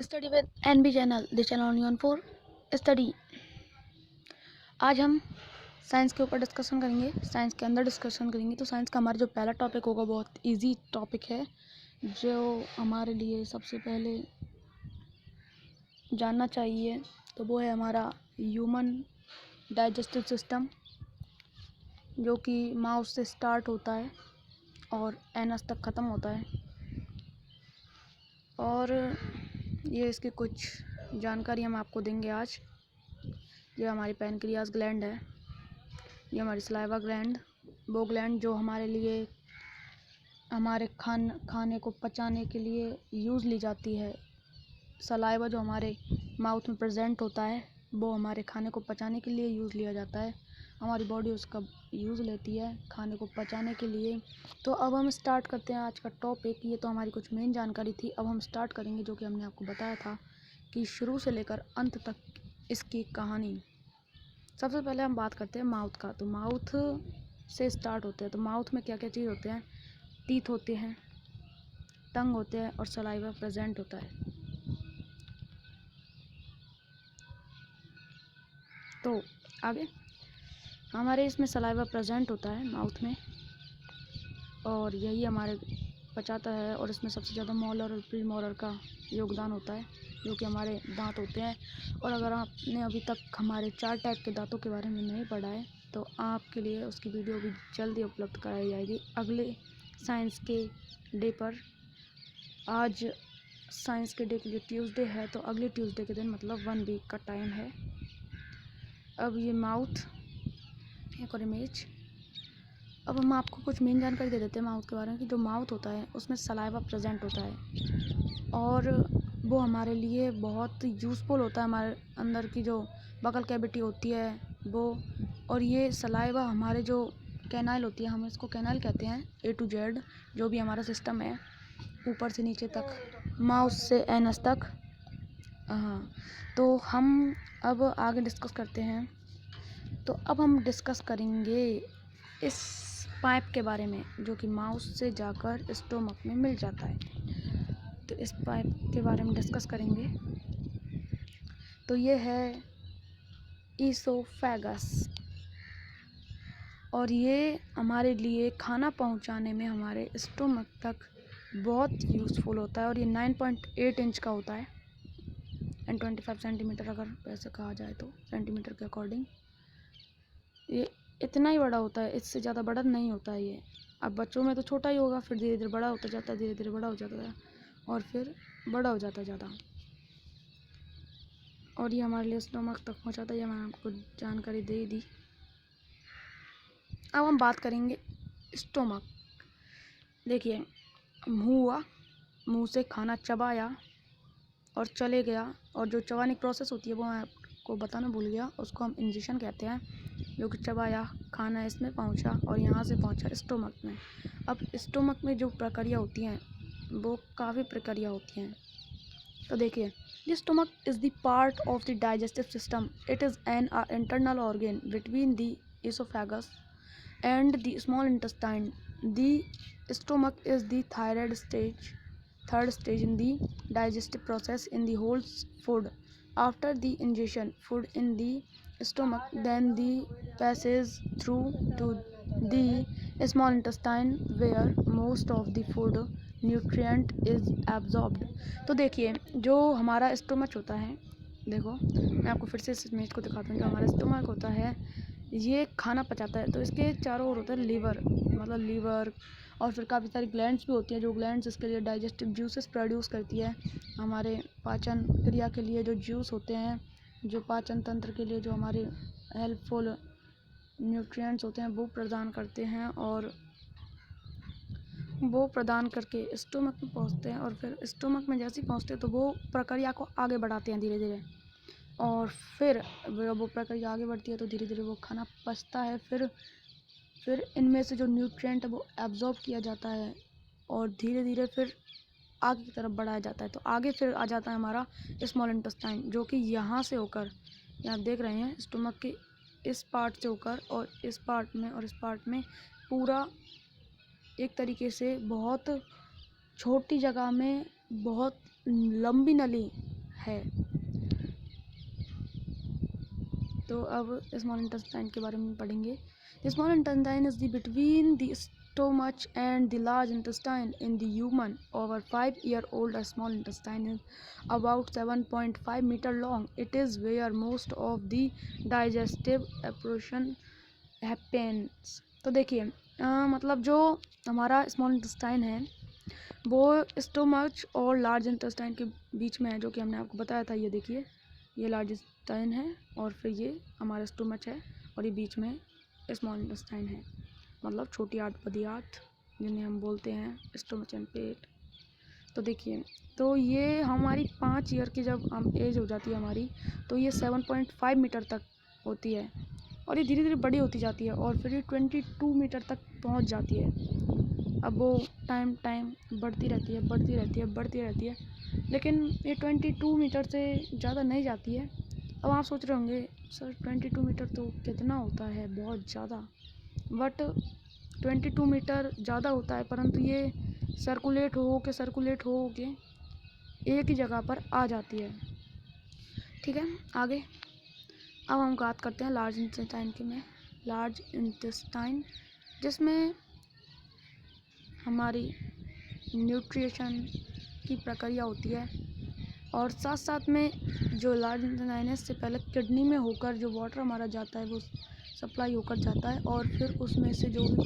Study with NB channel, the channel only on for study. आज हम science के ऊपर डिस्कशन करेंगे, साइंस के अंदर डिस्कशन करेंगे। तो साइंस का हमारा जो पहला टॉपिक होगा बहुत इजी टॉपिक है, जो हमारे लिए सबसे पहले जानना चाहिए। तो वो है हमारा ह्यूमन डाइजेस्टिव सिस्टम, जो कि माउथ से स्टार्ट होता है और एनस तक ख़त्म होता है। और ये इसकी कुछ जानकारी हम आपको देंगे आज। ये हमारी पैनक्रियास ग्लैंड है, ये हमारी सलाइवा ग्लैंड, वो ग्लैंड जो हमारे लिए हमारे खाने को पचाने के लिए यूज़ ली जाती है। सलाइवा जो हमारे माउथ में प्रेजेंट होता है वो हमारे खाने को पचाने के लिए यूज़ लिया जाता है। हमारी बॉडी उसका यूज़ लेती है खाने को पचाने के लिए। तो अब हम स्टार्ट करते हैं आज का टॉपिक। ये तो हमारी कुछ मेन जानकारी थी। अब हम स्टार्ट करेंगे जो कि हमने आपको बताया था कि शुरू से लेकर अंत तक इसकी कहानी। सबसे पहले हम बात करते हैं माउथ का। तो माउथ से स्टार्ट होते हैं। तो माउथ में क्या क्या चीज़ होते हैं? टीथ होते हैं, टंग होते हैं और सलाइवा प्रेजेंट होता है। तो आगे हमारे इसमें सलाइवा प्रेजेंट होता है माउथ में, और यही हमारे पचाता है। और इसमें सबसे ज़्यादा मोलर और प्री मोलर का योगदान होता है, जो कि हमारे दांत होते हैं। और अगर आपने अभी तक हमारे 4 टाइप के दांतों के बारे में नहीं पढ़ा है तो आपके लिए उसकी वीडियो भी जल्दी उपलब्ध कराई जाएगी अगले साइंस के डे पर। आज साइंस के डे के लिए ट्यूसडे है, तो अगले ट्यूसडे के दिन मतलब 1 वीक का टाइम है। अब ये माउथ, एक और इमेज। अब हम आपको कुछ मेन जानकारी दे देते हैं माउथ के बारे में कि जो माउथ होता है उसमें सलाइवा प्रेजेंट होता है और वो हमारे लिए बहुत यूज़फुल होता है। हमारे अंदर की जो बकल कैविटी होती है वो, और ये सलाइवा हमारे जो कैनाल होती है, हम इसको कैनाल कहते हैं, A to Z जो भी हमारा सिस्टम है ऊपर से नीचे तक, माउथ से एनस तक। हाँ, तो हम अब आगे डिस्कस करते हैं। तो अब हम डिस्कस करेंगे इस पाइप के बारे में जो कि माउथ से जाकर स्टोमक में मिल जाता है। तो इस पाइप के बारे में डिस्कस करेंगे। तो ये है ईसोफेगस, और ये हमारे लिए खाना पहुंचाने में हमारे स्टोमक तक बहुत यूज़फुल होता है। और ये 9.8 इंच का होता है एंड 25 सेंटीमीटर अगर वैसे कहा जाए तो सेंटीमीटर के अकॉर्डिंग ये इतना ही बड़ा होता है, इससे ज़्यादा बड़ा नहीं होता है ये। अब बच्चों में तो छोटा ही होगा, फिर धीरे धीरे बड़ा होता जाता है, धीरे धीरे बड़ा हो जाता है और फिर बड़ा हो जाता है ज़्यादा। और ये हमारे लिए स्टोमक तक पहुंचाता है। ये मैंने आपको जानकारी दे दी। अब हम बात करेंगे स्टोमक। देखिए, मुँह हुआ, मुँह से खाना चबाया और चले गया, और जो चबाने की प्रोसेस होती है वो मैं आपको बताना भूल गया, उसको हम इंजेक्शन कहते हैं। जो कि चबाया, खाना इसमें पहुंचा और यहाँ से पहुंचा स्टोमक में। अब स्टोमक में जो प्रक्रिया होती हैं वो काफ़ी प्रक्रिया होती हैं। तो देखिए, the stomach is the part of the digestive system. It is an internal organ between the esophagus and the small intestine. The stomach is the third stage in the digestive process in the whole food. After the ingestion food in the stomach, then the passage through to the small intestine where most of the food nutrient is absorbed. तो देखिए, जो हमारा stomach होता है, देखो मैं आपको फिर से इस इमेज को दिखाता हूँ। जो हमारा स्टोमक होता है ये खाना पचाता है। तो इसके चारों ओर होता है लीवर, मतलब लीवर, और फिर काफ़ी सारी ग्लैंड्स भी होती हैं जो ग्लैंड्स इसके लिए डाइजेस्टिव जूसेस प्रोड्यूस करती है। हमारे पाचन क्रिया के लिए जो जूस होते हैं, जो पाचन तंत्र के लिए जो हमारे हेल्पफुल न्यूट्रिएंट्स होते हैं वो प्रदान करते हैं, और वो प्रदान करके स्टोमक में पहुंचते हैं। और फिर स्टोमक में जैसे ही पहुंचते हैं तो वो प्रक्रिया को आगे बढ़ाते हैं धीरे धीरे, और फिर वो प्रक्रिया आगे बढ़ती है तो धीरे धीरे वो खाना पचता है। फिर इनमें से जो न्यूट्रिएंट है वो एब्जॉर्ब किया जाता है और धीरे धीरे फिर आगे की तरफ बढ़ाया जाता है। तो आगे फिर आ जाता है हमारा स्मॉल इंटेस्टाइन, जो कि यहाँ से होकर, यहाँ आप देख रहे हैं, स्टोमक के इस पार्ट से होकर और इस पार्ट में और इस पार्ट में पूरा एक तरीके से बहुत छोटी जगह में बहुत लंबी नली है। तो अब स्मॉल इंटेस्टाइन के बारे में पढ़ेंगे। Small intestine is the between the stomach and the large intestine in the human. Over 5-year-old, a small intestine is about 7.5 meter long. It is where most of the digestive operation happens. तो देखिए मतलब जो हमारा small intestine है वो stomach और large intestine के बीच में है, जो कि हमने आपको बताया था। ये देखिए, ये लार्ज इंटेस्टाइन है और फिर ये हमारा स्टोमच है और ये बीच में स्मॉल इंटेस्टाइन है, मतलब छोटी आंत बड़ी आंत जिन्हें हम बोलते हैं स्टोमच एंड पेट। तो देखिए, तो ये हमारी 5 ईयर की जब हम एज हो जाती है हमारी, तो ये 7.5 मीटर तक होती है और ये धीरे धीरे बड़ी होती जाती है और फिर ये 22 मीटर तक पहुंच जाती है। अब वो टाइम बढ़ती रहती है, लेकिन ये 22 मीटर से ज़्यादा नहीं जाती है। अब आप सोच रहे होंगे सर 22 मीटर तो कितना होता है, बहुत ज़्यादा। बट 22 मीटर ज़्यादा होता है, परंतु ये सर्कुलेट हो के एक ही जगह पर आ जाती है। ठीक है, आगे अब हम बात करते हैं लार्ज इंटेस्टाइन के में। लार्ज इंटेस्टाइन जिसमें हमारी न्यूट्रिशन की प्रक्रिया होती है और साथ साथ में जो लार्ज इंटेस्टाइन है इससे पहले किडनी में होकर जो वाटर हमारा जाता है वो सप्लाई होकर जाता है और फिर उसमें से जो भी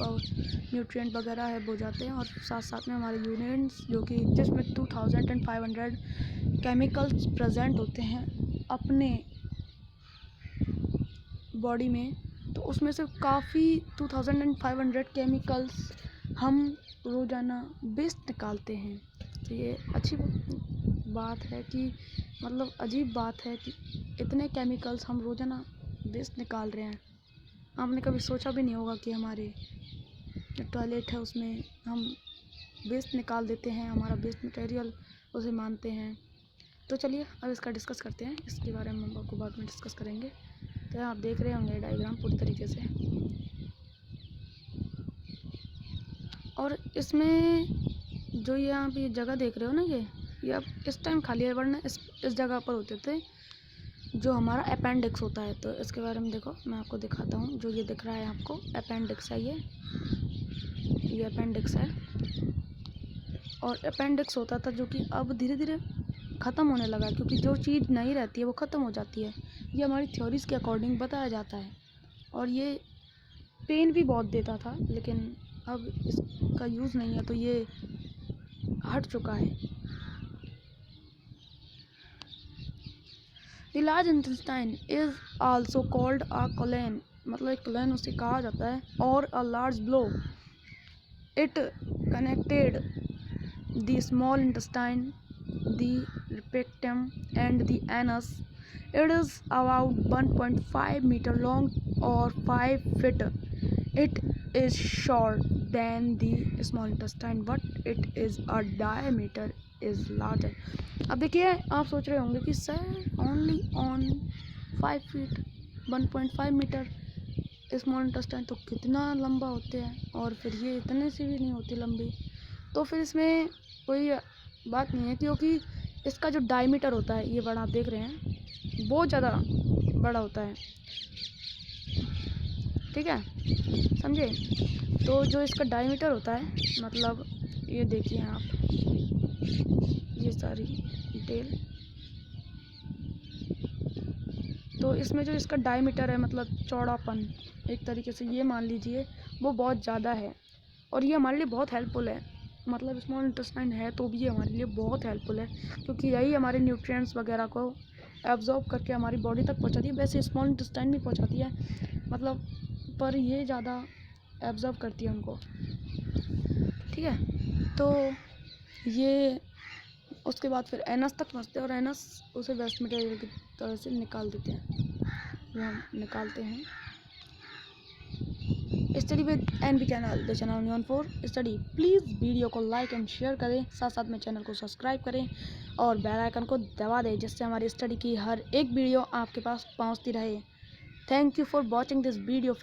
न्यूट्रिएंट वगैरह है वो जाते हैं और साथ साथ में हमारे यूरिन्स जो कि जिसमें 2500 केमिकल्स प्रेजेंट होते हैं अपने बॉडी में। तो उसमें से काफ़ी 2500 केमिकल्स हम रोज़ाना वेस्ट निकालते हैं। तो ये अच्छी बात है कि मतलब अजीब बात है कि इतने केमिकल्स हम रोज़ाना वेस्ट निकाल रहे हैं। आपने कभी सोचा भी नहीं होगा कि हमारे जो टॉयलेट है उसमें हम वेस्ट निकाल देते हैं, हमारा वेस्ट मटेरियल उसे मानते हैं। तो चलिए अब इसका डिस्कस करते हैं, इसके बारे में हम आपको बाद में डिस्कस करेंगे। तो आप देख रहे होंगे डायग्राम पूरी तरीके से, और इसमें जो ये आप ये जगह देख रहे हो ना, ये अब इस टाइम खाली है, वरना इस जगह पर होते थे जो हमारा अपेंडिक्स होता है। तो इसके बारे में देखो, मैं आपको दिखाता हूँ। जो ये दिख रहा है आपको अपेंडिक्स है, ये अपेंडिक्स है और अपेंडिक्स होता था जो कि अब धीरे धीरे ख़त्म होने लगा, क्योंकि जो चीज़ नहीं रहती है वो ख़त्म हो जाती है। ये हमारी थ्योरीज़ के अकॉर्डिंग बताया जाता है और ये पेन भी बहुत देता था, लेकिन अब इसका यूज़ नहीं है तो ये हट चुका है। The large intestine is also called a colon, मतलब एक colon उसे कहा जाता है, और a large blow. It connected the small intestine, the rectum and the anus. It is about 1.5 meter long or 5 feet. It is short than the small intestine, but it is a diameter is larger. अब देखिए, आप सोच रहे होंगे कि sir only on 5 feet 1.5 metre small intestine तो कितना लंबा होते हैं, और फिर ये इतने से भी नहीं होती लंबी। तो फिर इसमें कोई बात नहीं है, क्योंकि इसका जो डायमीटर होता है, ये बड़ा आप देख रहे हैं, बहुत ज़्यादा बड़ा होता है। ठीक है, समझे? तो जो इसका डायमीटर होता है, मतलब ये देखिए आप, ये सारी डिटेल, तो इसमें जो इसका डायमीटर है, मतलब चौड़ापन एक तरीके से ये मान लीजिए, वो बहुत ज़्यादा है और ये हमारे लिए बहुत हेल्पफुल है। मतलब स्मॉल इंटेस्टाइन है तो भी ये हमारे लिए बहुत हेल्पफुल है, क्योंकि यही हमारे न्यूट्रिएंट्स वगैरह को एब्जॉर्ब करके हमारी बॉडी तक पहुंचाती है। वैसे स्मॉल इंटेस्टाइन भी पहुंचाती है, मतलब पर ये ज़्यादा एब्जॉर्ब करती है उनको। ठीक है, तो ये उसके बाद फिर एनस तक पहुँचते हैं और एनस उसे वेस्ट मटेरियल की तरह से निकाल देते हैं, जो हम निकालते हैं। Study with NB channel, the channel new for study. Please video को लाइक एंड शेयर करें, साथ साथ में चैनल को सब्सक्राइब करें और बेल आइकन को दबा दें, जिससे हमारी स्टडी की हर एक वीडियो आपके पास पहुंचती रहे। Thank you for watching this video.